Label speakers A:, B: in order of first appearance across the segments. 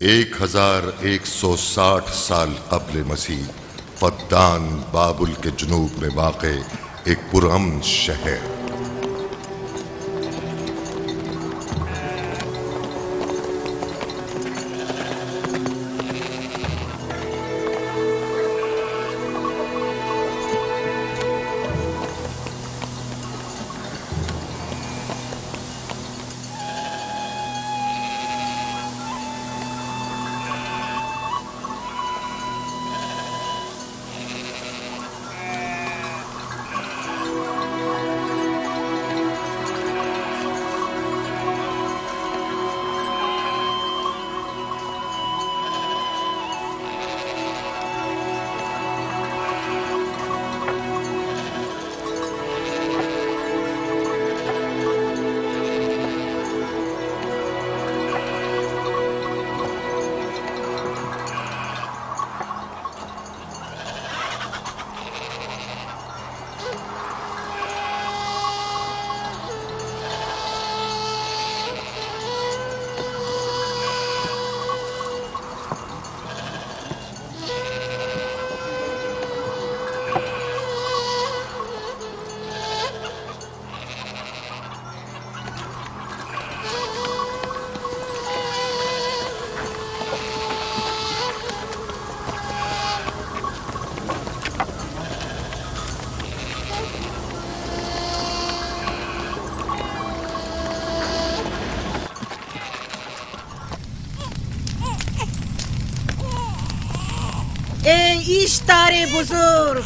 A: एक 1160 साल कब्ल मसीह फद्दान बाबुल के जुनूब में वाक़े एक पुरअमन शहर।
B: इश्तारे बुजुर्ग,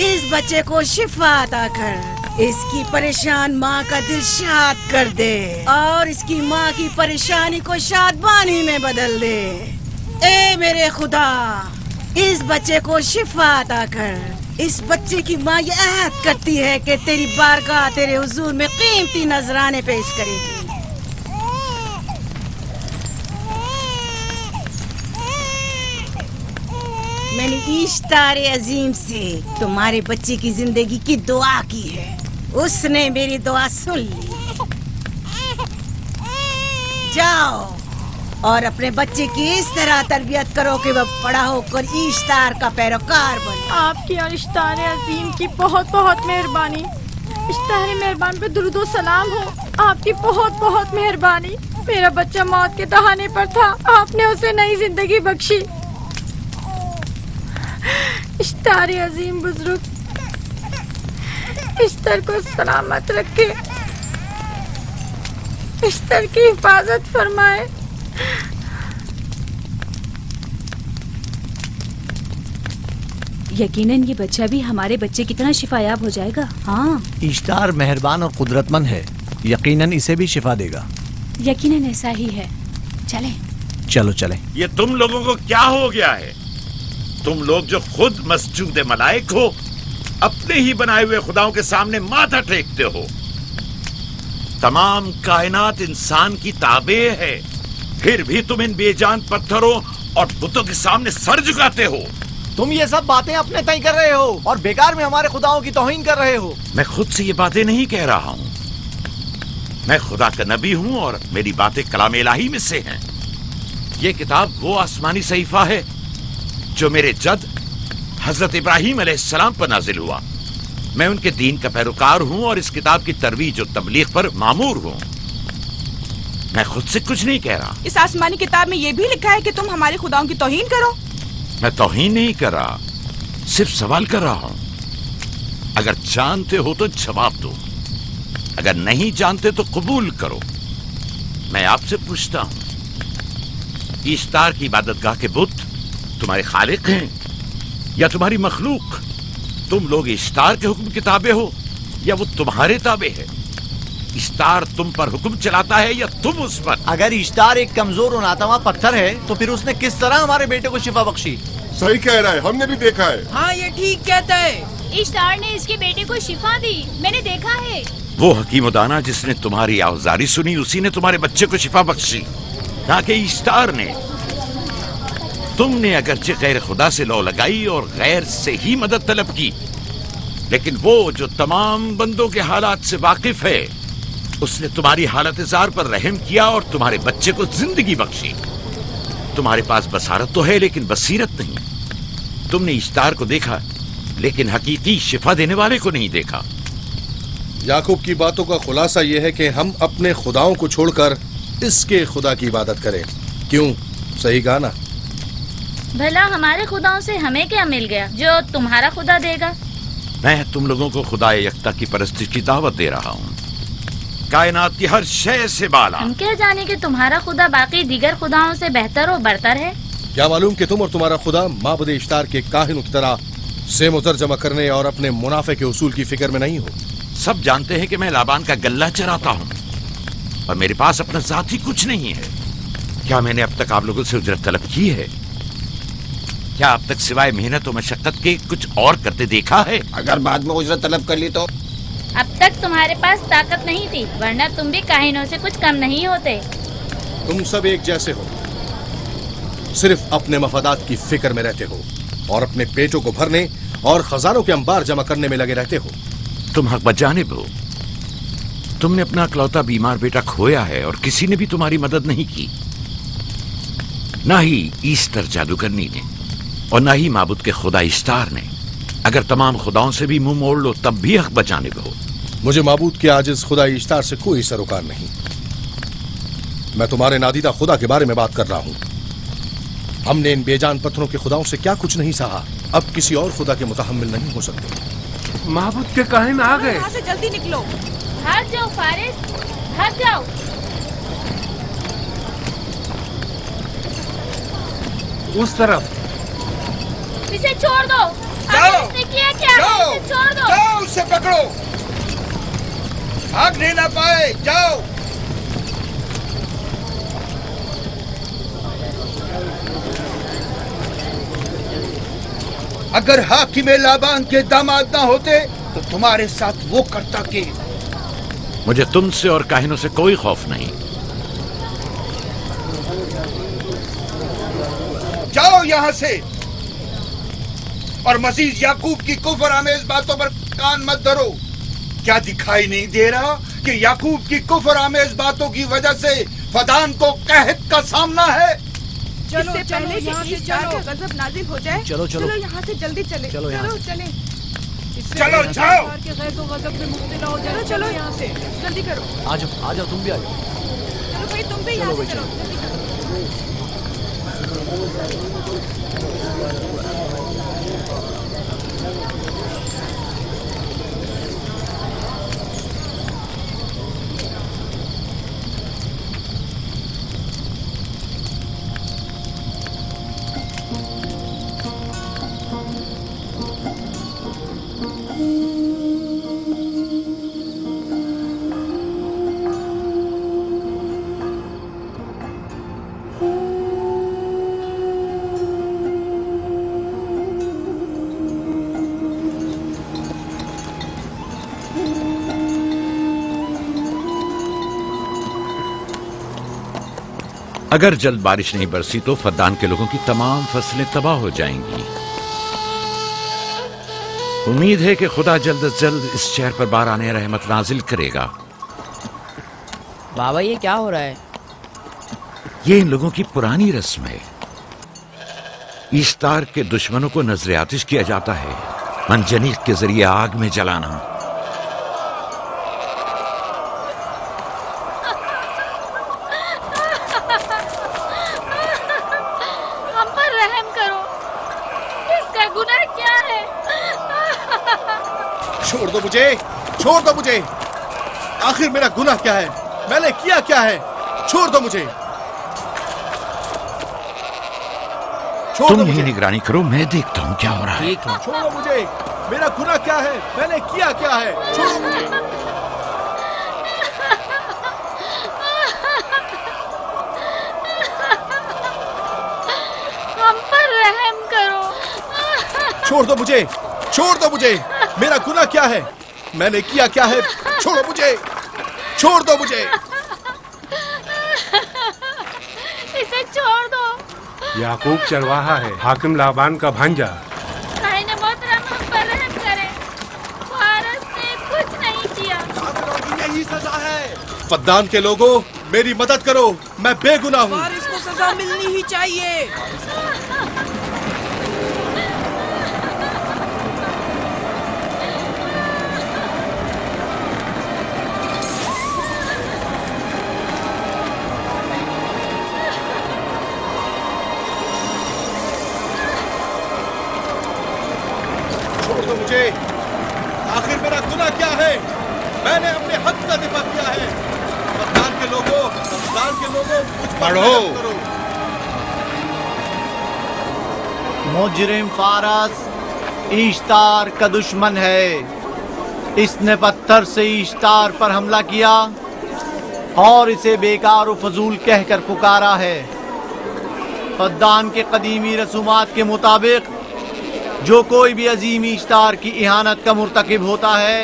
B: इस बच्चे को शिफा अता कर, इसकी परेशान माँ का दिल शाद कर दे और इसकी माँ की परेशानी को शादबानी में बदल दे। ए मेरे खुदा, इस बच्चे को शिफा अता कर। इस बच्चे की माँ ये अहद करती है कि तेरी बारगाह तेरे हुजूर में कीमती नजराने पेश करेगी। मैंने इश्तारे अजीम से तुम्हारे बच्चे की जिंदगी की दुआ की है, उसने मेरी दुआ सुन ली। जाओ और अपने बच्चे की इस तरह तरबियत करो कि वह बड़ा होकर इश्तार का पैरोकार बने।
C: आपकी और इश्तारे अजीम की बहुत बहुत मेहरबानी। इश्तारे मेहरबान पे दुरूद व सलाम हो। आपकी बहुत बहुत मेहरबानी। मेरा बच्चा मौत के दहाने पर था, आपने उसे नई जिंदगी बख्शी। इश्तारे अजीम बुजुर्ग, इश्तर को सलामत रखे, इश्तर की हिफाजत फरमाए।
D: यकीनन ये बच्चा भी हमारे बच्चे की तरह शिफायाब हो जाएगा। हाँ,
E: इश्तार मेहरबान और कुदरतमंद है, यकीनन इसे भी शिफा देगा।
D: यकीनन ऐसा ही है। चलें।
E: चलो चलें।
F: ये तुम लोगों को क्या हो गया है? तुम लोग जो खुद मस्जूद मलाइक हो, अपने ही बनाए हुए खुदाओं के सामने माथा टेकते हो। तमाम कायनात इंसान की ताबे है, फिर भी तुम इन बेजान पत्थरों और बुतों के सामने सर झुकाते हो।
E: तुम ये सब बातें अपने तय कर रहे हो और बेकार में हमारे खुदाओं की तौहीन कर रहे हो।
F: मैं खुद से ये बातें नहीं कह रहा हूँ, मैं खुदा का नबी हूँ और मेरी बातें कलाम इलाही में से हैं। ये किताब वो आसमानी सहीफा है जो मेरे जद हजरत इब्राहीम अलैहिस्सलाम पर नाजिल हुआ। मैं उनके दीन का पैरोकार हूँ और इस किताब की तरवीज और तबलीग पर मामूर हूँ। मैं खुद से कुछ नहीं कह रहा।
G: इस आसमानी किताब में ये भी लिखा है कि तुम हमारे खुदाओं की तौहीन करो।
F: मैं तौहीन नहीं कर रहा, सिर्फ सवाल कर रहा हूँ। अगर जानते हो तो जवाब दो, अगर नहीं जानते तो कबूल करो। मैं आपसे पूछता हूँ, इश्तार की इबादतगाह के बुत तुम्हारे खालिक हैं या तुम्हारी मखलूक? तुम लोग इश्तार के हुक्म की ताबे हो या वो तुम्हारे ताबे है? इश्तार तुम पर हुक्म चलाता है या तुम उस पर?
E: अगर इश्तार एक कमजोर और नातवा पत्थर है तो फिर उसने किस तरह हमारे बेटे को शिफा बख्शी?
H: सही कह रहा है, हमने भी देखा है।
G: हाँ, ये ठीक कहता है।
I: इश्तार ने इसके बेटे को शिफा दी, मैंने देखा है।
F: वो हकीम दाना जिसने तुम्हारी आवाज़ारी सुनी, उसी ने तुम्हारे बच्चे को शिफा बख्शी। ताकि इश्तार ने, तुमने अगरचे गैर खुदा से लौ लगाई और गैर से ही मदद तलब की, लेकिन वो जो तमाम बंदों के हालात से वाकिफ है, उसने तुम्हारी हालत जार पर रहम किया और तुम्हारे बच्चे को जिंदगी बख्शी। तुम्हारे पास बसारत तो है लेकिन बसीरत नहीं। तुमने इश्तार को देखा लेकिन हकीकी शिफा देने वाले को नहीं देखा।
H: याकूब की बातों का खुलासा यह है कि हम अपने खुदाओं को छोड़कर इसके खुदा की इबादत करें। क्यों? सही कहा ना?
I: भला हमारे खुदाओं से हमें क्या मिल गया जो तुम्हारा खुदा देगा?
F: मैं तुम लोगों को खुदा यकता की परस्ती की दावत दे रहा हूँ, कायनात की हर शय से बाला।
I: हम क्या जाने कि तुम्हारा खुदा बाकी दीगर खुदाओं से बेहतर और बरतर है?
H: क्या मालूम कि तुम और तुम्हारा खुदा माबुद इश्तार के काहिनों की तरह सेम उतर जमा करने और अपने मुनाफे के उसूल की फिक्र में नहीं हो।
F: सब जानते हैं कि मैं लाबान का गल्ला चराता हूँ और मेरे पास अपना जाती कुछ नहीं है। क्या मैंने अब तक आप लोगों से उजरत तलब की है? क्या अब तक सिवाय मेहनत और मशक्कत के कुछ और करते देखा है?
J: अगर बाद में उजरत तलब कर ली तो?
I: अब तक तुम्हारे पास ताकत नहीं थी, वरना तुम भी काहिनों से कुछ कम नहीं होते।
H: तुम सब एक जैसे हो, सिर्फ अपने मफादात की फिक्र में रहते हो और अपने पेटों को भरने और खजानों के अंबार जमा करने में लगे रहते हो।
F: तुम हक बजानिब हो। तुमने अपना इकलौता बीमार बेटा खोया है और किसी ने भी तुम्हारी मदद नहीं की, ना ही ईस्टर जादूगरनी ने और ना ही माबुद के खुदा इश्तार ने। अगर तमाम खुदाओं से भी मुंह मोड़ लो तब भी हक बजानिब हो।
H: मुझे माबूद के आजिज खुदा इश्तार से कोई सरोकार नहीं। मैं तुम्हारे नादीदा खुदा के बारे में बात कर रहा हूं। हमने इन बेजान पत्थरों के खुदाओं से क्या कुछ नहीं सहा, अब किसी और खुदा के मुतहम्मिल नहीं हो सकते।
K: माबूद के काहिन आ गए।
G: यहाँ से जल्दी निकलो।
I: भाग जाओ फारिस, भाग जाओ।
K: उस तरफ।
I: इसे छोड़ दो।
L: जाओ,
I: इसने किया क्या?
L: जाओ,
I: इसे छोड़ दो।
L: जाओ, उसे पकड़ो, भागने ना पाए। जाओ। अगर हाकिम लाबान के दामाद ना होते तो तुम्हारे साथ वो करता के।
F: मुझे तुमसे और काहिनों से कोई खौफ नहीं।
L: जाओ यहां से और मजीद याकूब की कुफर आमेज बातों पर कान मत धरो। क्या दिखाई नहीं दे रहा कि याकूब की कुफर आमेज बातों की वजह से फदान को कहत का सामना है?
G: चलो पहले यहाँ से चलो, गजब नाजिल हो जाए।
E: चलो चलो
G: यहाँ से जल्दी चले।
E: चलो
G: चले।
L: चलो जाओ।
G: चलो यहाँ से जल्दी करो।
E: आ जाओ तुम भी आ जाओ।
G: चलो भाई तुम भी यहाँ से चलो।
F: अगर जल्द बारिश नहीं बरसी तो फद्दान के लोगों की तमाम फसलें तबाह हो जाएंगी। उम्मीद है कि खुदा जल्द से जल्द इस शहर पर बाराने रहमत नाजिल करेगा।
M: बाबा ये क्या हो रहा है?
F: ये इन लोगों की पुरानी रस्म है। ईस्तार के दुश्मनों को नजर आतिश किया जाता है, मंजनीक के जरिए आग में जलाना।
H: छोड़ दो मुझे। आखिर मेरा गुनाह क्या है? मैंने किया क्या है? छोड़ दो मुझे।
F: तुम ही निगरानी करो, मैं देखता हूँ क्या हो रहा है।
H: छोड़ो मुझे। मेरा गुनाह क्या है? मैंने किया क्या है? छोड़ो मुझे।
I: हम पर रहम करो।
H: छोड़ दो मुझे। छोड़ दो मुझे। मेरा गुनाह क्या है? मैंने किया क्या है? छोड़ो मुझे। छोड़ दो मुझे।
I: इसे छोड़ दो।
N: याकूब चरवाहा है, हाकिम लाबान का भांजा।
I: काहिन मोहतरम हम पर रहम करें। वारिस ने कुछ नहीं किया।
H: यही सजा है। फद्दान के लोगों, मेरी मदद करो, मैं बेगुनाह हूँ।
G: वारिस को सजा मिलनी ही चाहिए।
H: मुझे आखिर मेरा गुनाह क्या है? मैंने अपने हक का दिफा किया है। फद्दान के लोगों मुझ पर रहम करो।
E: मुजरिम फारस ईश्तार का दुश्मन है। इसने पत्थर से ईश्तार पर हमला किया और इसे बेकार व फजूल कहकर पुकारा है। फद्दान के कदीमी रसूमात के मुताबिक जो कोई भी अजीम ईश्तार की इहानत का मुर्तकिब होता है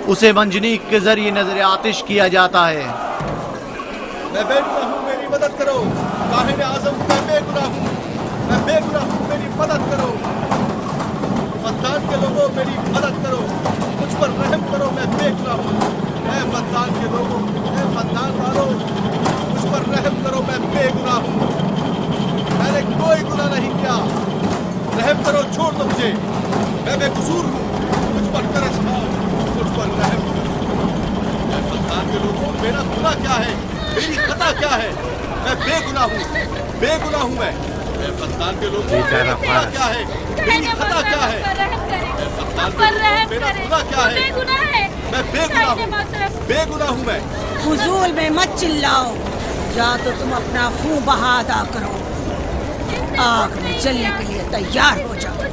E: उसे मंजनीक के जरिए नजर आतिश किया जाता है।
H: मैं बेगुनाह हूँ, मेरी मदद करो। काहिन आज़म, मैं बेगुनाह हूँ, मैं बेगुनाह हूँ, मेरी मदद करो। फद्दान के लोगों, मेरी मदद करो, मुझ पर रहम करो, मैं बेगुनाह हूँ। ऐ फद्दान के लोगों, ऐ फद्दान वालों, मुझ पर रहम करो, मैं बेगुनाह हूँ। मैंने कोई गुनाह नहीं किया, रहम करो, छोड़ दो मुझे। मैं बेकसूर हूँ, मुझ पर तरस खाओ, मुझ पर रहम करो। मैं फद्दान के लोगों, मेरा गुनाह क्या है? मेरी खता क्या है? मैं बेगुनाह हूँ, बेगुनाह हूँ मैं फद्दान के लोगों, मेरा गुनाह क्या है? मेरी खता क्या है? मैं फद्दान के लोगों, मेरा गुनाह क्या है? मैं बेगुनाह हूँ, बेगुनाह हूँ मैं।
B: फुजूल में मत चिल्लाओ, या तो तुम अपना खून बहा अदा करो, आग में जलने के लिए तैयार हो जाओ।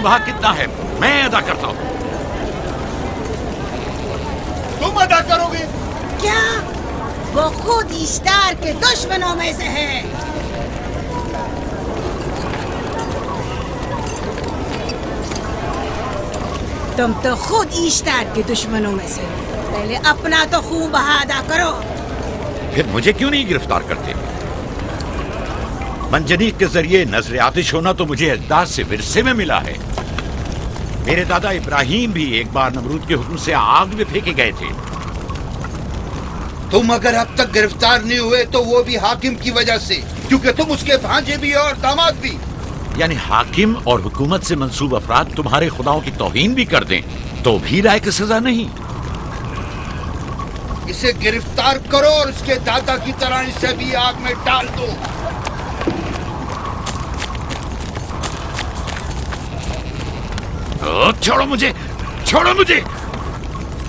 F: खून बहा कितना है मैं अदा करता हूँ।
L: तुम अदा करोगे?
B: क्या? वो खुद इश्तार के दुश्मनों में से है। तुम तो खुद इश्तार के दुश्मनों में से हो। पहले अपना तो खून बहा अदा करो।
F: फिर मुझे क्यों नहीं गिरफ्तार करते? मंजनीक के जरिए नजर आतिश होना तो मुझे अजदाद से विरसे में मिला है। मेरे दादा इब्राहिम भी एक बार नमरूद के हुक्म से आग में फेंके गए थे।
L: तुम अगर अब तक गिरफ्तार नहीं हुए तो वो भी हाकिम की वजह से, क्योंकि तुम उसके भांजे भी और दामाद भी।
F: यानी हाकिम और हुकूमत से मंसूब अफराद तुम्हारे खुदाओं की तौहीन भी कर दें तो भी राय की सजा नहीं।
L: इसे गिरफ्तार करो और उसके दादा की तरह इसे भी आग में डाल दो।
F: छोड़ो मुझे, छोड़ो मुझे,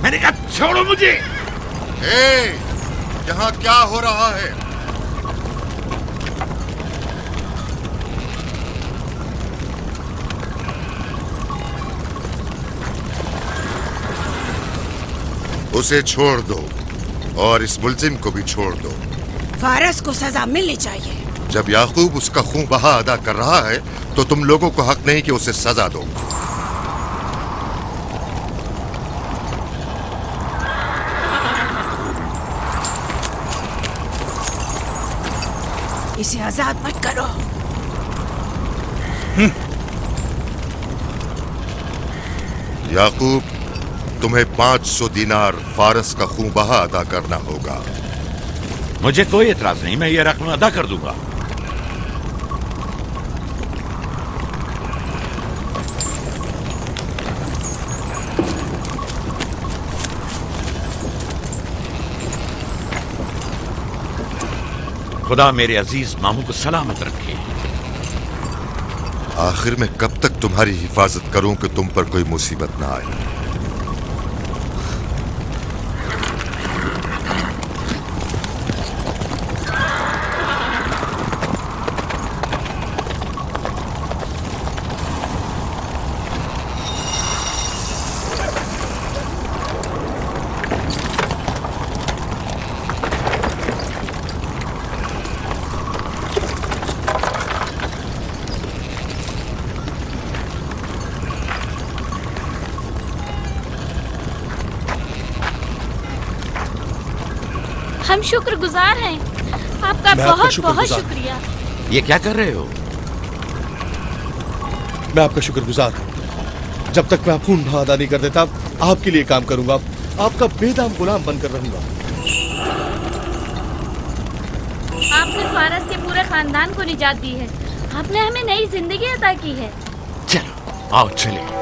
F: मैंने कहा छोड़ो मुझे।
A: यहाँ क्या हो रहा है? उसे छोड़ दो और इस मुल्जिम को भी छोड़ दो।
B: फारस को सजा मिलनी चाहिए।
A: जब याकूब उसका खून बहा अदा कर रहा है तो तुम लोगों को हक नहीं कि उसे सजा दो।
B: इसे आजाद मत करो।
A: याकूब, तुम्हें 500 दीनार फारस का खून बहा अदा करना होगा।
F: मुझे कोई एतराज नहीं, मैं ये रकम अदा कर दूंगा। खुदा मेरे अजीज मामू को सलामत रखे।
A: आखिर में कब तक तुम्हारी हिफाजत करूं कि तुम पर कोई मुसीबत ना आए?
I: हम शुक्रगुजार हैं आपका, बहुत बहुत शुक्रिया।
F: ये क्या कर रहे हो?
H: मैं आपका शुक्रगुजार हूँ। जब तक मैं खून बहा अदा नहीं कर देता आपके लिए काम करूंगा, आपका बेदाम गुलाम बनकर रहूंगा।
I: आपने फारस के पूरे खानदान को निजात दी है। आपने हमें नई जिंदगी अता की है।
F: चलो आओ चले।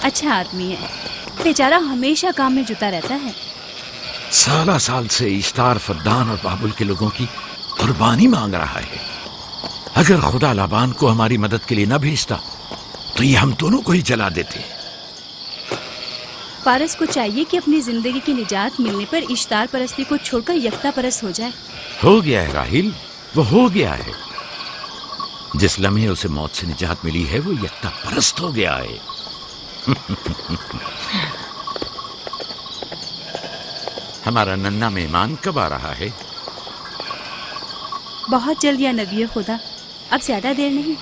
D: अच्छा आदमी है, बेचारा हमेशा काम में जुटा रहता है।
F: साला साल से इश्तार, फद्दान और बाबुल के लोगों की कुर्बानी मांग रहा है। अगर खुदा लाबान को हमारी मदद के लिए न भेजता तो ये हम दोनों को ही जला देते।
D: फारस को चाहिए कि अपनी जिंदगी की निजात मिलने पर इश्तार परस्ती को छोड़कर यकता परस्त हो जाए।
F: हो गया है राहिल, वो हो गया है। जिस लम्हे उसे मौत से निजात मिली है वो यकता परस्त हो गया है। हमारा नन्ना मेहमान कब आ रहा है?
D: बहुत जल्द या नबी खुदा, अब ज्यादा देर नहीं।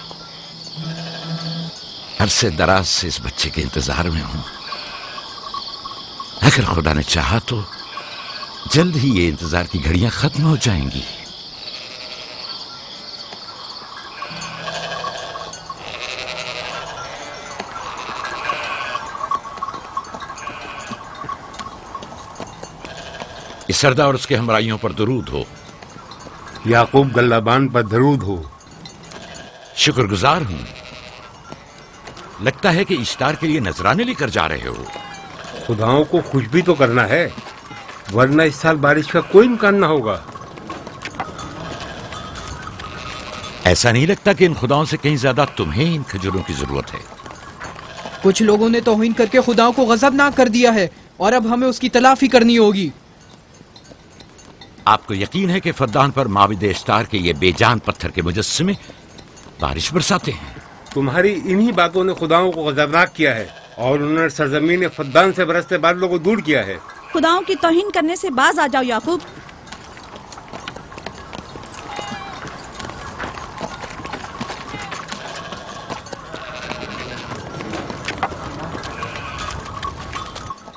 F: अरसे दराज से इस बच्चे के इंतजार में हूं। अगर खुदा ने चाहा तो जल्द ही ये इंतजार की घड़ियां खत्म हो जाएंगी। इस सरदार और उसके हमराइयों पर दरूद हो।
N: याकूब गल्लाबान पर दरूद हो।
F: शुक्रगुजार हूं। लगता है कि इश्तार के लिए नजराने लेकर जा रहे हो।
N: खुदाओं को खुश भी तो करना है, वरना इस साल बारिश का कोई इम्कान ना होगा।
F: ऐसा नहीं लगता कि इन खुदाओं से कहीं ज्यादा तुम्हें इन खजूरों की जरूरत है?
M: कुछ लोगों ने तौहीन करके खुदाओं को गजबनाक कर दिया है और अब हमें उसकी तलाफी करनी होगी।
F: आपको यकीन है कि फद्दान पर माबिद इश्तार के ये बेजान पत्थर के मुजस्समे बारिश बरसाते हैं?
N: तुम्हारी इन्हीं बातों ने खुदाओं को गजबनाक किया है और उन्होंने सरजमीन फद्दान से बरसते बादलों को दूर किया है।
O: खुदाओं की तौहीन करने से बाज आ जाओ याकूब।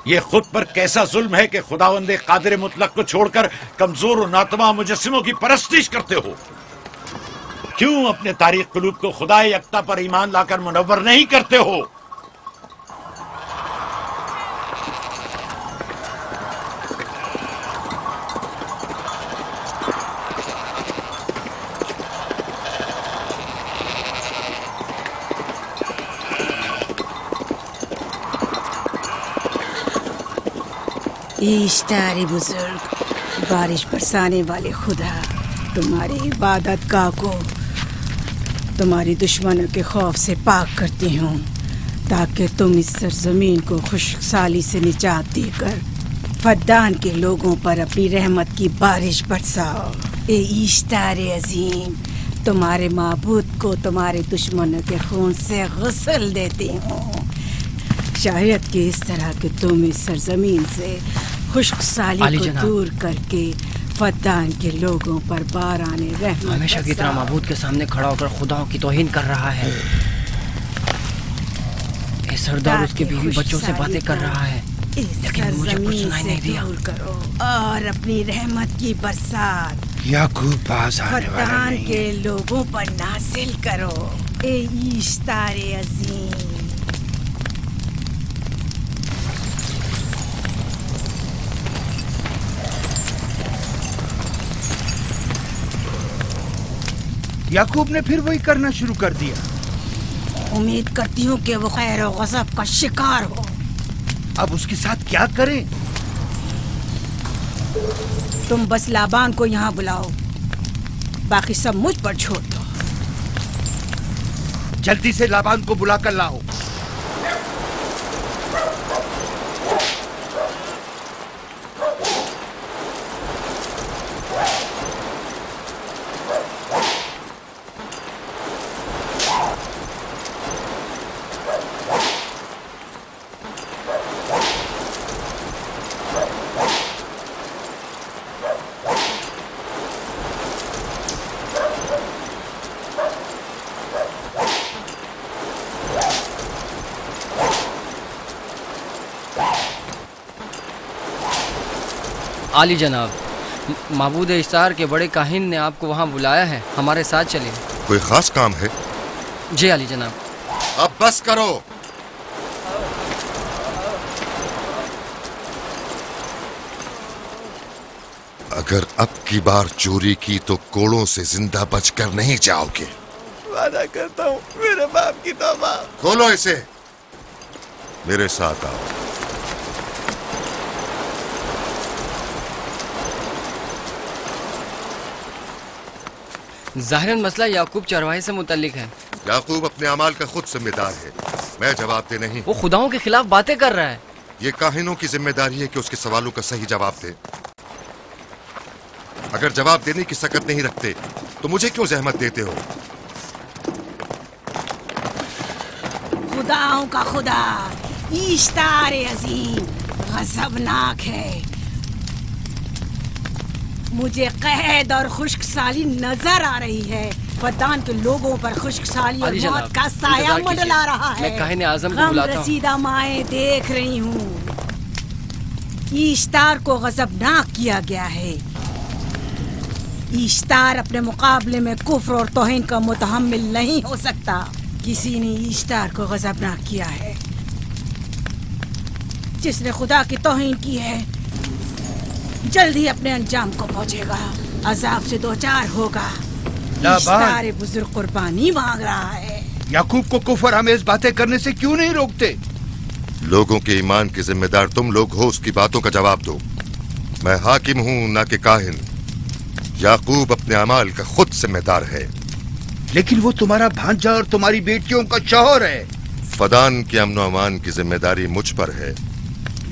F: ये खुद पर कैसा जुल्म है कि खुदावंदे कादिर मुतलक को छोड़कर कमजोर और नातमा मुजस्सिमों की परस्तिश करते हो। क्यों अपने तारीख कुलूब को खुदाए यक्ता पर ईमान लाकर मुनव्वर नहीं करते हो?
B: इश्तार बुजुर्ग, बारिश बरसाने वाले खुदा, तुम्हारी इबादत गाह को तुम्हारी दुश्मनों के खौफ से पाक करती हूँ, ताकि तुम इस सरजमीन को खुशहाली से निजात देकर फद्दान के लोगों पर अपनी रहमत की बारिश बरसाओ। ए इश्तार अजीम, तुम्हारे माबूद को तुम्हारे दुश्मनों के खून से गुस्ल देती हूँ। शायद कि इस तरह के तुम इस सरजमीन से खुशहाली को दूर करके फद्दान के लोगों पर बाराने रहमत
M: हमेशा की तरह माबूद के सामने खड़ा होकर खुदाओं की तौहीन कर रहा है। ये सरदार उसके बीवी बच्चों से बातें कर रहा है, लेकिन मुझे कुछ सुनाई नहीं दिया।
B: करो और अपनी रहमत की बरसात
L: याकूब पास आने वाला
B: फद्दान
L: नहीं।
B: के लोगों पर नासिल करो। ए इश्तार अजीम,
L: याकूब ने फिर वही करना शुरू कर दिया।
B: उम्मीद करती हूँ कि वो खैर और गज़ब का शिकार हो।
L: अब उसके साथ क्या करें?
B: तुम बस लाबान को यहाँ बुलाओ, बाकी सब मुझ पर छोड़ दो।
L: जल्दी से लाबान को बुला कर लाओ।
M: आली जनाब, माबूद इश्तार के बड़े काहिन ने आपको वहाँ बुलाया है, हमारे साथ चलिए।
A: कोई खास काम है?
M: जी आली जनाब।
A: अब बस करो। अगर अब की बार चोरी की तो कोड़ों से जिंदा बचकर नहीं जाओगे।
L: वादा करता हूँ, मेरे बाप की तौबा।
A: खोलो इसे, मेरे साथ आओ।
M: ज़ाहिरन मसला याकूब चरवाहे से मुतल्लिक है।
A: याकूब अपने अमाल का खुद जिम्मेदार है, मैं जवाब दे नहीं।
M: वो खुदाओं के खिलाफ बातें कर रहा है।
A: ये काहिनों की जिम्मेदारी है कि उसके सवालों का सही जवाब दे। अगर जवाब देने की सकत नहीं रखते तो मुझे क्यों जहमत देते हो?
B: खुदाओं का खुदा इश्तार अजीम गज़बनाक है। मुझे कैद और खुशहाली नजर आ रही है। फद्दान के लोगों पर खुशहाली और मौत का साया मंडला रहा है।
M: मैं काहिन आज़म को बुलाता हूं।
B: रसीदा माएं देख रही हूँ। इश्तार को गज़बनाक किया गया है। इश्तार अपने मुकाबले में कुफ्र और तौहीन का मुतहम्मिल नहीं हो सकता। किसी ने इश्तार को गज़बनाक किया है, जिसने खुदा की तौहीन की है, जल्द ही अपने अंजाम को पहुंचेगा, अजाब से दो चार होगा।
L: लाबान
B: बुजुर्ग कुर्बानी मांग रहा है।
L: याकूब को कुफर हमें बातें करने से क्यों नहीं रोकते?
A: लोगों के ईमान की जिम्मेदार तुम लोग हो, उसकी बातों का जवाब दो। मैं हाकिम हूँ ना कि काहिन। याकूब अपने अमाल का खुद जिम्मेदार है।
L: लेकिन वो तुम्हारा भांजा और तुम्हारी बेटियों का शौहर है।
A: फदान के अमन अमान की जिम्मेदारी मुझ पर है।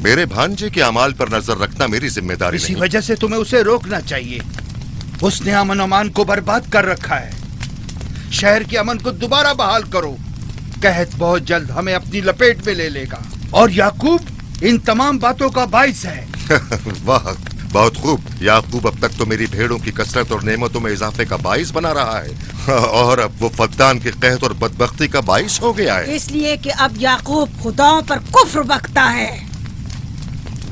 A: मेरे भांजे के अमाल पर नजर रखना मेरी जिम्मेदारी
L: इसी
A: नहीं।
L: वजह से तुम्हें उसे रोकना चाहिए। उसने अमन अमान को बर्बाद कर रखा है। शहर के अमन को दोबारा बहाल करो। कहत बहुत जल्द हमें अपनी लपेट में ले लेगा और याकूब इन तमाम बातों का बाइस है।
A: वाह, बहुत खूब। याकूब अब तक तो मेरी भेड़ों की कसरत और नेमतों में इजाफे का बाइस बना रहा है और अब वो फद्दान के कहत और बदबख्ती का बाइस हो गया है।
B: इसलिए कि अब याकूब खुदाओं पर कुफ्र बकता है।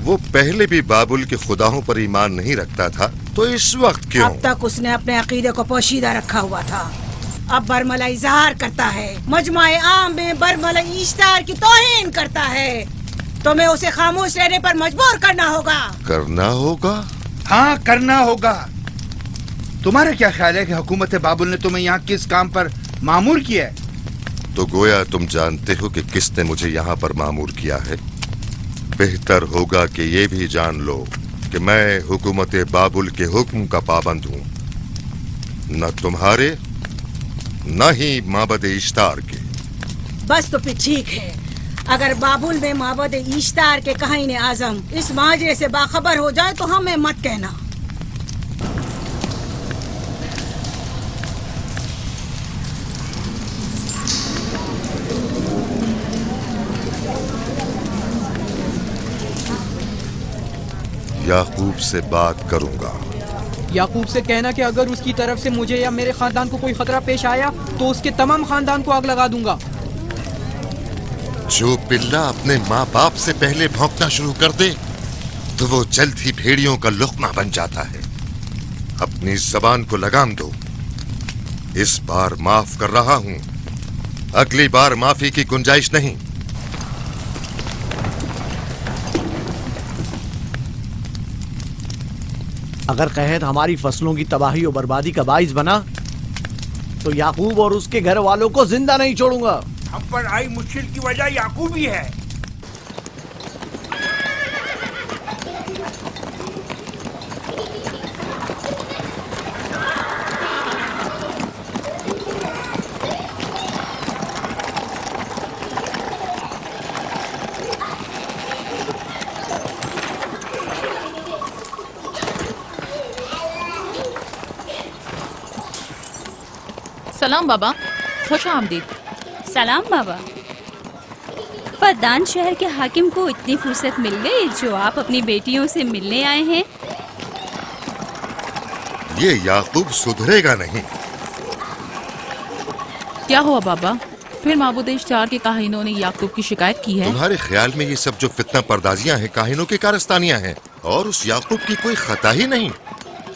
A: वो पहले भी बाबुल के खुदाओं पर ईमान नहीं रखता था, तो इस वक्त क्यों?
B: अब तक उसने अपने अकीदे को पोशीदा रखा हुआ था, अब बरमला इजहार करता है। मजमाए आम में बरमला इश्तार की तौहीन करता है। तुम्हें उसे खामोश रहने पर मजबूर करना होगा।
A: करना होगा?
L: हाँ, करना होगा। तुम्हारा क्या ख्याल है कि हुकूमत बाबुल ने तुम्हें यहाँ किस काम पर मामूर किया है?
A: तो गोया तुम जानते हो कि किसने मुझे यहाँ पर मामूर किया है। बेहतर होगा कि ये भी जान लो कि मैं हुकूमत बाबुल के हुक्म का पाबंद हूँ, न तुम्हारे न ही माबद इश्तार के।
B: बस तो फिर ठीक है। अगर बाबुल में माबद इश्तार के काहिन आजम इस माजरे से बाखबर हो जाए तो हमें मत कहना।
A: याकूब से बात करूंगा।
M: याकूब से कहना कि अगर उसकी तरफ से मुझे या मेरे खानदान को कोई खतरा पेश आया तो उसके तमाम खानदान को आग लगा दूंगा।
A: जो पिल्ला अपने माँ बाप से पहले भौंकना शुरू कर दे तो वो जल्द ही भेड़ियों का लुक़मा बन जाता है। अपनी जबान को लगाम दो। इस बार माफ कर रहा हूं, अगली बार माफी की गुंजाइश नहीं।
E: अगर कहत हमारी फसलों की तबाही और बर्बादी का बाइस बना तो याकूब और उसके घर वालों को जिंदा नहीं छोड़ूंगा।
L: हम पर आई मुश्किल की वजह याकूब ही है।
P: सलाम बाबा, खुश आमदीद।
D: सलाम बाबा। फद्दान शहर के हाकिम को इतनी फुर्सत मिल गई जो आप अपनी बेटियों से मिलने आए हैं।
A: ये याकूब सुधरेगा नहीं।
P: क्या हुआ बाबा? फिर माबूद इश्तार के काहिनों ने याकूब की शिकायत की है?
A: तुम्हारे ख्याल में ये सब जो फितना पर्दाजियां हैं काहिनों की कारस्तानियां हैं और उस याकूब की कोई खता ही नहीं।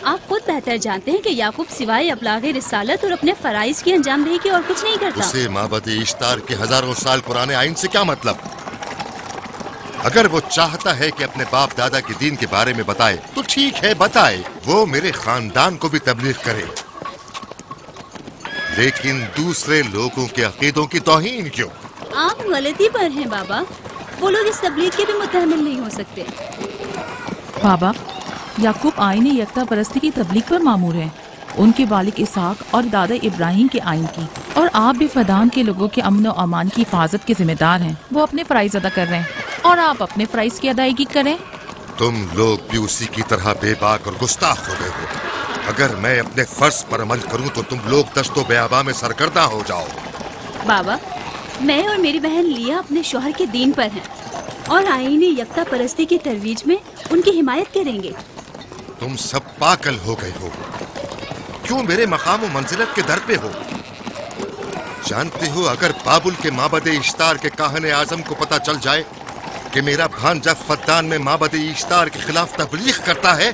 D: आप खुद बेहतर जानते हैं कि याकूब सिवाय अबलागे रिसालत और अपने फराइज की अंजामदही की और कुछ नहीं करता।
A: उसे माबद इश्तार के हजारों साल पुराने आइन से क्या मतलब? अगर वो चाहता है कि अपने बाप दादा के दीन के बारे में बताए तो ठीक है, बताए। वो मेरे खानदान को भी तबलीग करे, लेकिन दूसरे लोगों के अकीदों की तौहीन क्यों?
D: आप गलती पर हैं बाबा। वो लोग इस तबलीग के भी मुतहम्मिल नहीं हो सकते।
P: बाबा, याकूब आईन यकता परस्ती की तबलीग पर मामूर है, उनके वालिद इसहाक और दादा इब्राहिम के आइन की। और आप भी फदान के लोगों के अमन और अमान की हिफाजत के जिम्मेदार हैं। वो अपने फराइज अदा कर रहे हैं और आप अपने फराइज की अदायगी करें।
A: तुम लोग भी उसी की तरह बेबाक और गुस्ताख हो गए हो। अगर मैं अपने फर्ज पर अमल करूं तो तुम लोग दस्तो बेआबा में सरकर्दा हो जाओ।
D: बाबा, मैं और मेरी बहन लिया अपने शौहर के दीन पर हैं और आईन यकता परस्ती की तरवीज में उनकी हिमायत करेंगे।
A: तुम सब पागल हो गए हो। क्यों मेरे मकाम और मंजिलत के दर पे हो? जानते हो, अगर बाबुल के माबद इश्तार के काहने आजम को पता चल जाए कि मेरा भांजा फद्दान में माबद इश्तार के खिलाफ तबलीग करता है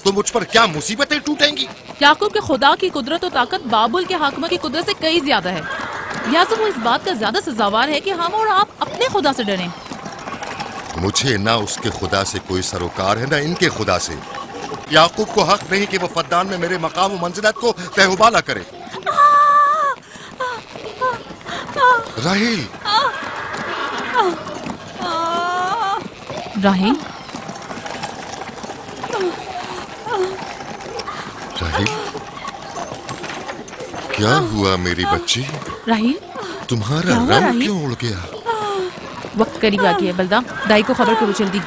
A: तो मुझ पर क्या मुसीबतें टूटेंगी।
P: याकूब के खुदा की कुदरत और ताकत बाबुल के हाकिम की कुदरत से कई ज्यादा है। या तो वो इस बात का ज्यादा सजावार है कि हम और आप अपने खुदा से डरें।
A: मुझे ना उसके खुदा से कोई सरोकार है ना इनके खुदा से। याकूब को हक नहीं कि वो फद्दान में मेरे मकाम और मंजिलत को तहबाला करे। राहिल,
P: राहिल,
A: राहिल, क्या हुआ मेरी बच्ची?
P: राहिल,
A: तुम्हारा
P: क्या हुआ,
A: रंग
P: राहिल?
A: क्यों उड़ गया?
P: वक्त करीब आ गया है बलदा, दाई को खबर करो जल्दी।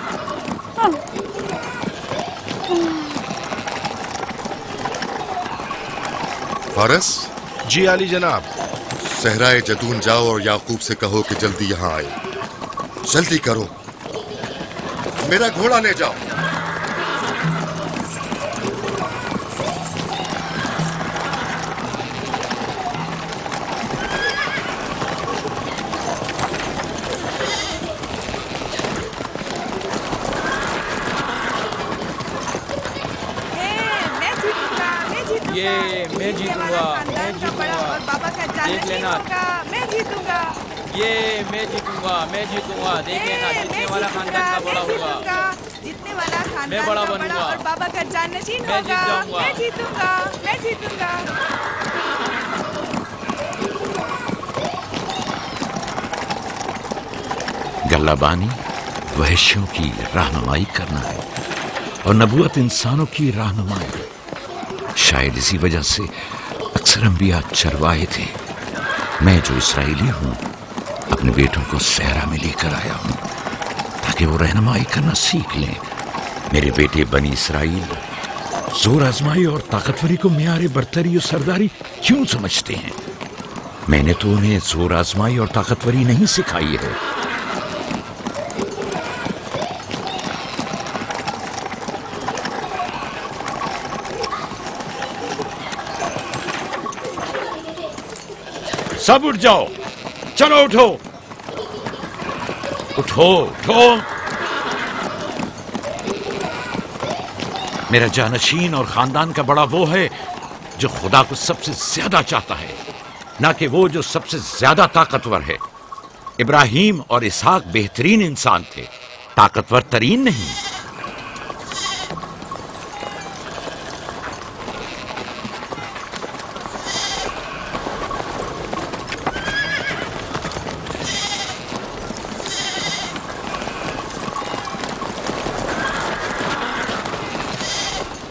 A: फारस?
H: जी आली जनाब।
A: सहराए जदून जाओ और याकूब से कहो कि जल्दी यहाँ आए। जल्दी करो, मेरा घोड़ा ले जाओ।
M: ये मैं जीतूंगा, मैं जीतूंगा। देख लेना,
G: मैं जीतूंगा।
M: ये मैं जीतूंगा, मैं जीतूंगा। देख लेना, जीतने वाला खानदान का बड़ा होगा।
G: जीतने वाला खानदान
M: मैं बड़ा
G: का
M: बनूंगा।
G: और बाबा का जाननशीन
M: मैं
G: होगा।
M: जीत जाऊंगा।
G: मैं जीतूंगा, मैं जीतूंगा।
F: गल्लाबानी वहशियों की रहनुमाई करना है और नबूवत इंसानों की रहनुमाई। शायद इसी वजह से अक्सर अंबिया चरवाहे थे। मैं जो इसराइली हूं अपने बेटों को सहरा में लेकर आया हूं ताकि वो रहनुमाई करना सीख लें। मेरे बेटे बनी इसराइल जोर आजमाई और ताकतवरी को मियारे बरतरी और सरदारी क्यों समझते हैं? मैंने तो उन्हें जोर आजमाई और ताकतवरी नहीं सिखाई है। सब उठ जाओ, चलो उठो, उठो, उठो। मेरा जानशीन और खानदान का बड़ा वो है जो खुदा को सबसे ज्यादा चाहता है, ना कि वो जो सबसे ज्यादा ताकतवर है। इब्राहिम और इसहाक बेहतरीन इंसान थे, ताकतवर तरीन नहीं।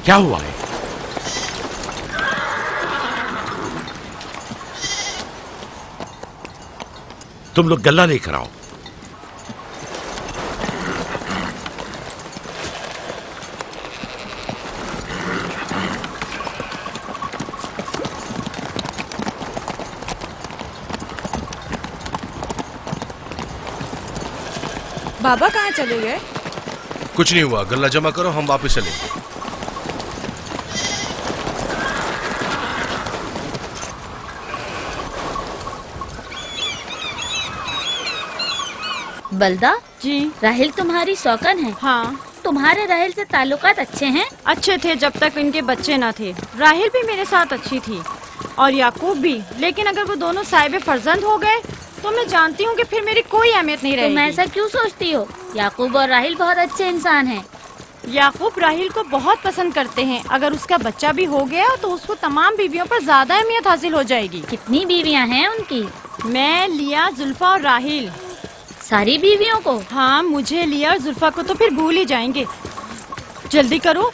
F: क्या हुआ है? तुम लोग गल्ला लेकर आओ।
G: बाबा कहाँ चले गए?
H: कुछ नहीं हुआ, गल्ला जमा करो, हम वापस चलेंगे।
I: बलदा
C: जी,
I: राहिल तुम्हारी सौकन है।
C: हाँ,
I: तुम्हारे राहिल से ताल्लुकात अच्छे हैं?
C: अच्छे थे जब तक इनके बच्चे ना थे। राहिल भी मेरे साथ अच्छी थी और याकूब भी, लेकिन अगर वो दोनों साहिब फर्जंद हो गए तो मैं जानती हूँ कि फिर मेरी कोई अहमियत नहीं रहेगी।
I: तुम ऐसा क्यों सोचती हो? याकूब और राहिल बहुत अच्छे इंसान हैं।
C: याकूब राहिल को बहुत पसंद करते हैं। अगर उसका बच्चा भी हो गया तो उसको तमाम बीवियों पर ज्यादा अहमियत हासिल हो जाएगी।
I: कितनी बीवियां हैं उनकी?
C: मैं, लिया, जुल्फा और राहिल।
I: सारी बीवियों को?
C: हाँ, मुझे, लिया और जुल्फा को तो फिर भूल ही जाएंगे। जल्दी करो,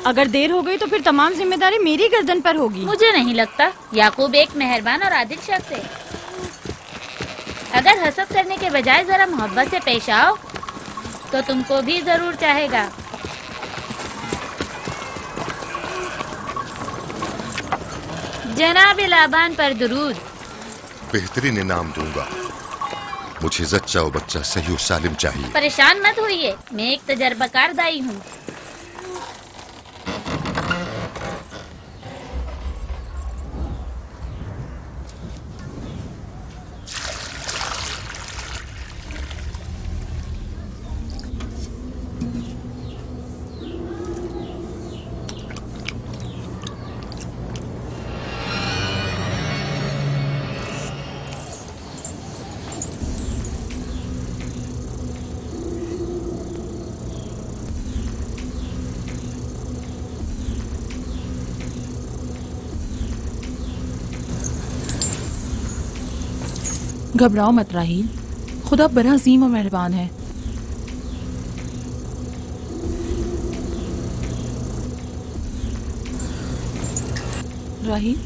C: अगर देर हो गई तो फिर तमाम जिम्मेदारी मेरी गर्दन पर होगी।
I: मुझे नहीं लगता। याकूब एक मेहरबान और आदिल शख्स है। अगर हसद करने के बजाय जरा मोहब्बत से पेश आओ तो तुमको भी जरूर चाहेगा। जनाब लाबान पर दुरूद।
A: बेहतरीन इनाम दूंगा। मुझे जच्चा और बच्चा सही और सालिम चाहिए।
I: परेशान मत होइए, मैं एक तजर्बाकार दाई हूँ।
P: घबराओ मत राहील, खुदा बड़ा अजीम और मेहरबान है। राहील,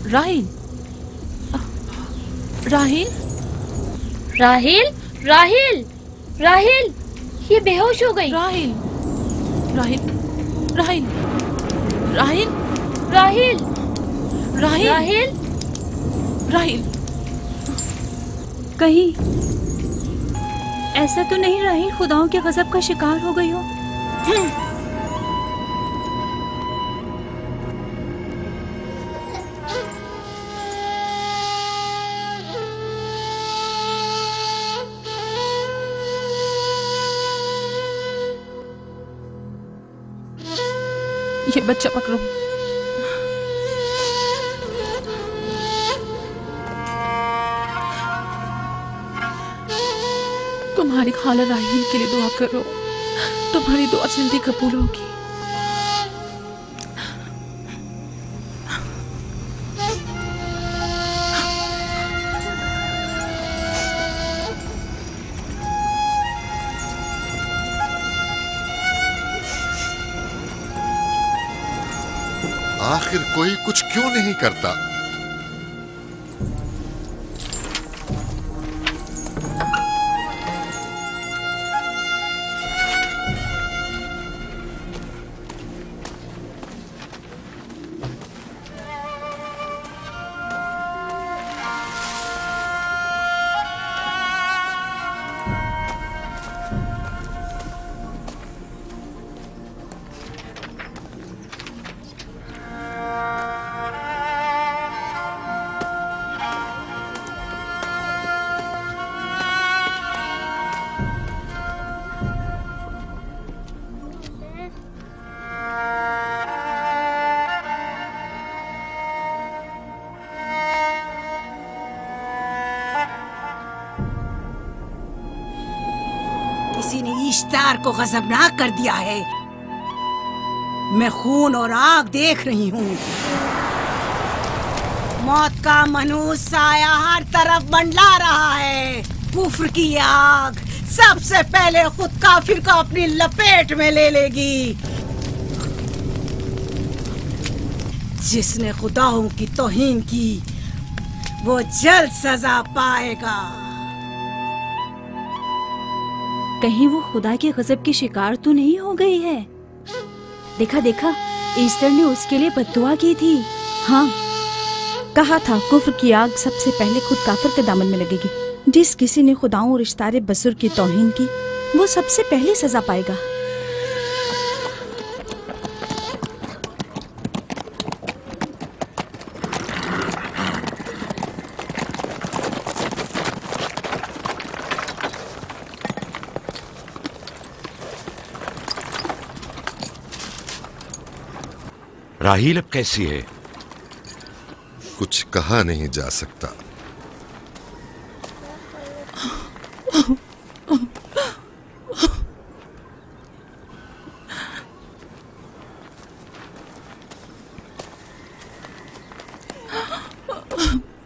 P: राहील, राहील,
I: राहील, राहील, राहील, ये बेहोश हो गई।
P: राहील, राहील, राहील, राहील,
I: राहील,
P: राहील,
I: राहील,
P: राहील,
D: कहीं ऐसा तो नहीं राहील खुदाओं के गजब का शिकार हो गई हो?
P: ये बच्चा पकड़ो। तुम्हारी खाला राहील के लिए दुआ करो, तुम्हारी दुआ जल्दी कबूल होगी।
A: आखिर कोई कुछ क्यों नहीं करता?
B: किसी ने इश्तार को गजबनाक कर दिया है। मैं खून और आग देख रही हूँ। मौत का मनहूस साया हर तरफ मंडला रहा है। कुफ्र की आग सबसे पहले खुद काफिर को अपनी लपेट में ले लेगी। जिसने खुदाओं की तौहीन की वो जल्द सजा पाएगा।
D: कहीं वो खुदा के गजब की शिकार तो नहीं हो गई है? देखा देखा, ईस्टर ने उसके लिए बद्दुआ की थी।
O: हाँ, कहा था कुफ्र की आग सबसे पहले खुद काफिर के दामन में लगेगी। जिस किसी ने खुदाओं और इश्तारे बसुर की तौहीन की वो सबसे पहले सजा पाएगा।
F: राहील अब कैसी है?
A: कुछ कहा नहीं जा सकता।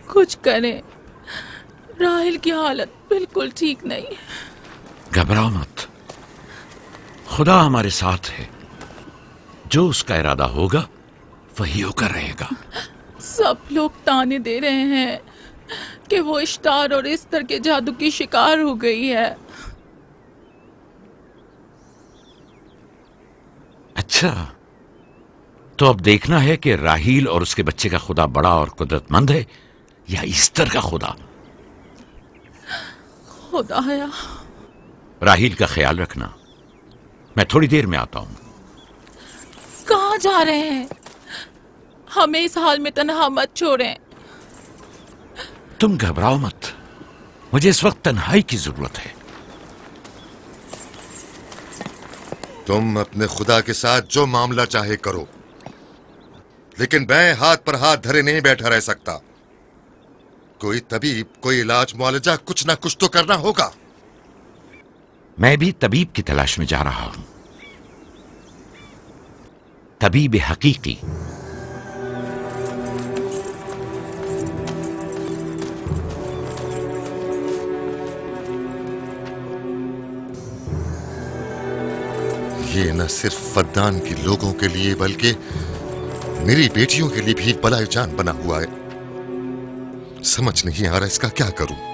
P: कुछ करें, राहील की हालत बिल्कुल ठीक नहीं।
F: घबराओ मत, खुदा हमारे साथ है। जो उसका इरादा होगा वही होकर रहेगा।
P: सब लोग ताने दे रहे हैं कि वो इश्तार और इस्तर के जादू की शिकार हो गई है।
F: अच्छा, तो अब देखना है कि राहील और उसके बच्चे का खुदा बड़ा और कुदरतमंद है या ईस्टर का खुदा।
P: खुदाया,
F: राहील का ख्याल रखना। मैं थोड़ी देर में आता हूं।
P: कहाँ जा रहे हैं? हमें इस हाल में तन्हा मत छोड़ें।
F: तुम घबराओ मत, मुझे इस वक्त तन्हाई की जरूरत है।
A: तुम अपने खुदा के साथ जो मामला चाहे करो, लेकिन मैं हाथ पर हाथ धरे नहीं बैठा रह सकता। कोई तबीब, कोई इलाज मुआलजा, कुछ ना कुछ तो करना होगा।
F: मैं भी तबीब की तलाश में जा रहा हूं। तबीब हकीकी।
A: सिर्फ फद्दान के लोगों के लिए बल्कि मेरी बेटियों के लिए भी बलाए जान बना हुआ है। समझ नहीं आ रहा इसका क्या करूं।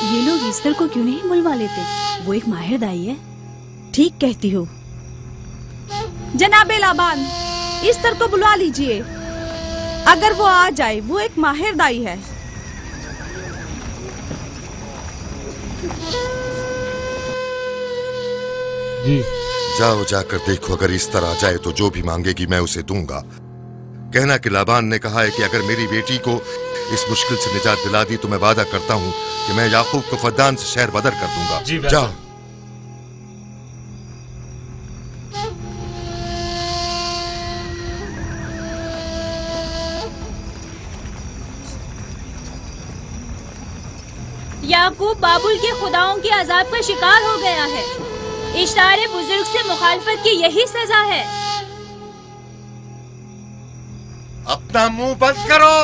D: ये लोग ईस्टर को क्यों नहीं बुलवा लेते? वो एक माहिर दाई है।
O: ठीक कहती हो। जनाबे लाबान, ईस्टर को बुलवा लीजिए। अगर वो आ जाए, वो एक माहिर दाई है।
A: जी जाओ, जाकर देखो, अगर ईस्टर आ जाए तो जो भी मांगेगी मैं उसे दूंगा। कहना कि लाबान ने कहा है कि अगर मेरी बेटी को इस मुश्किल से निजात दिला दी तो मैं वादा करता हूं कि मैं याकूब को फद्दान से शहर बदर कर दूंगा। जाओ।
I: याकूब बाबुल के खुदाओं के अजाब का शिकार हो गया है। इश्तारे बुजुर्ग से मुखालफत की यही सजा है।
A: अपना मुंह बंद करो।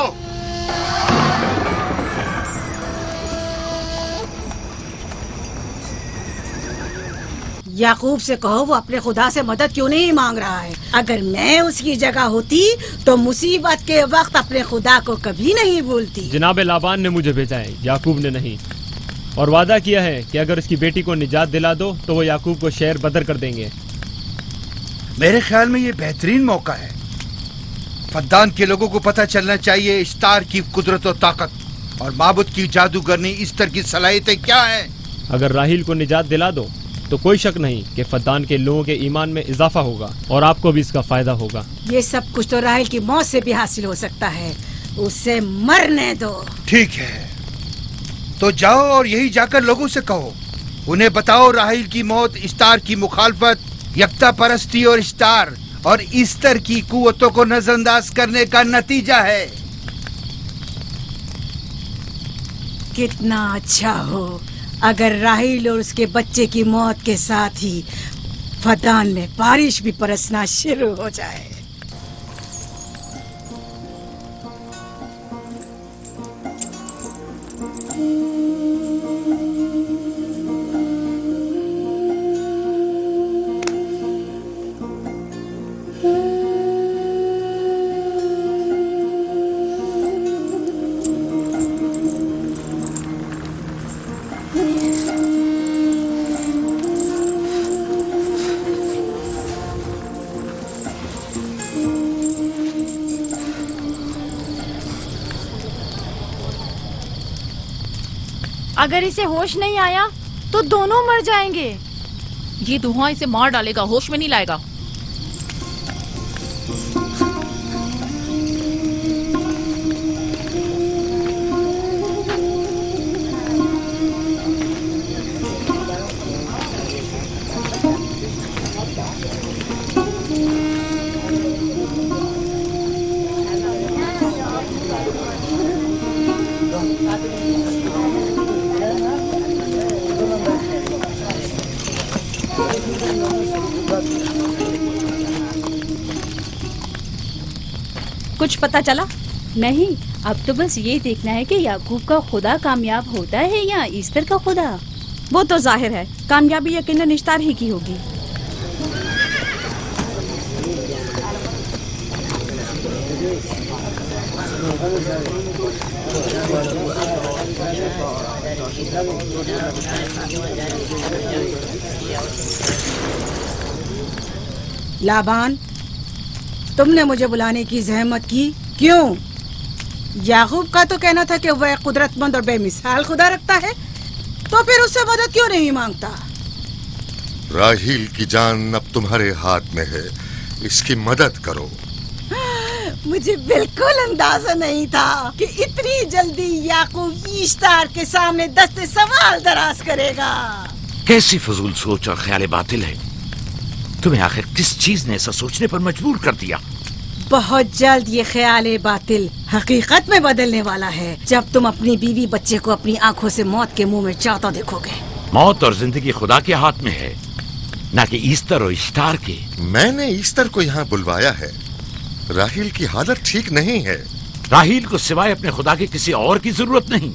B: याकूब से कहो वो अपने खुदा से मदद क्यों नहीं मांग रहा है। अगर मैं उसकी जगह होती तो मुसीबत के वक्त अपने खुदा को कभी नहीं भूलती।
Q: जनाब लाबान ने मुझे भेजा है, याकूब ने नहीं, और वादा किया है कि अगर उसकी बेटी को निजात दिला दो तो वो याकूब को शहर बदर कर देंगे।
L: मेरे ख्याल में ये बेहतरीन मौका है। फद्दान के लोगों को पता चलना चाहिए इश्तार की कुदरत और ताकत और माबुद की जादूगरनी ईस्टर की सलाहियतें क्या हैं।
Q: अगर राहील को निजात दिला दो तो कोई शक नहीं कि फद्दान के लोगों के ईमान में इजाफा होगा और आपको भी इसका फायदा होगा।
B: ये सब कुछ तो राहील की मौत से भी हासिल हो सकता है। उसे मरने दो।
L: ठीक है, तो जाओ और यही जाकर लोगों से कहो, उन्हें बताओ राहील की मौत इश्तार की मुखालफत, यकता परस्ती और इश्तार और ईस्टर की कुव्वतों को नजरअंदाज करने का नतीजा है।
B: कितना अच्छा हो अगर राहील और उसके बच्चे की मौत के साथ ही फद्दान में बारिश भी बरसना शुरू हो जाए।
C: अगर इसे होश नहीं आया तो दोनों मर जाएंगे।
P: ये धुआं इसे मार डालेगा, होश में नहीं लाएगा।
O: कुछ पता चला?
D: नहीं, अब तो बस ये देखना है कि याकूब का खुदा कामयाब होता है या ईस्टर का खुदा।
O: वो तो जाहिर है कामयाबी यकीनन इश्तार ही की होगी।
B: लाबान, तुमने मुझे बुलाने की जहमत की, क्यों? याकूब का तो कहना था कि वह कुदरतमंद और बेमिसाल खुदा रखता है, तो फिर उससे मदद क्यों नहीं मांगता?
A: राहील की जान अब तुम्हारे हाथ में है, इसकी मदद करो।
B: मुझे बिल्कुल अंदाजा नहीं था कि इतनी जल्दी याकूब ईश्तार के सामने दस्ते सवाल दराज करेगा।
F: कैसी फजूल सोच और ख्याल बातिल है। तुम्हें आखिर किस चीज ने ऐसा सोचने पर मजबूर कर दिया?
B: बहुत जल्द ये ख्याल बातिल हकीकत में बदलने वाला है, जब तुम अपनी बीवी बच्चे को अपनी आंखों से मौत के मुंह में चाहता देखोगे।
F: मौत और जिंदगी खुदा के हाथ में है, ना कि ईस्टर और इश्तार के।
A: मैंने ईस्टर को यहाँ बुलवाया है। राहील की हालत ठीक नहीं है।
F: राहील को सिवाय अपने खुदा के किसी और की जरूरत नहीं।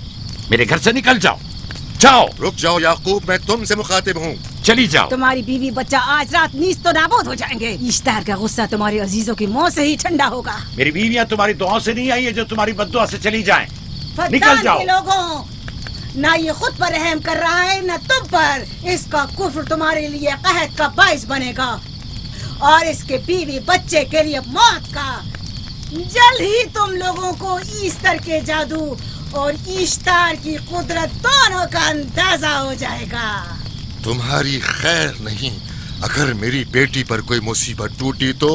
F: मेरे घर से निकल जाओ। जाओ।
A: रुक जाओ याकूब, मैं तुमसे मुखातिब हूँ।
F: चली जाओ।
B: तुम्हारी बीवी बच्चा आज रात नीस तो नाबूद हो जाएंगे। ईश्तार का गुस्सा तुम्हारे अजीजों की मौत से ही ठंडा होगा।
F: मेरी बीवियां तुम्हारी दुआओं से नहीं आई है जो तुम्हारी बद्दुआ से चली जाएं। निकल जाओ।
B: लोगों, ना ये खुद पर रहम कर रहा है न तुम पर। इसका कुफ्र तुम्हारे लिए कहत का बाइस बनेगा और इसके बीवी बच्चे के लिए मौत का। जल्द ही तुम लोगों को ईस्टर के जादू और ईश्तार की कुदरत दोनों का अंदाजा हो जाएगा।
A: तुम्हारी खैर नहीं। अगर मेरी बेटी पर कोई मुसीबत टूटी तो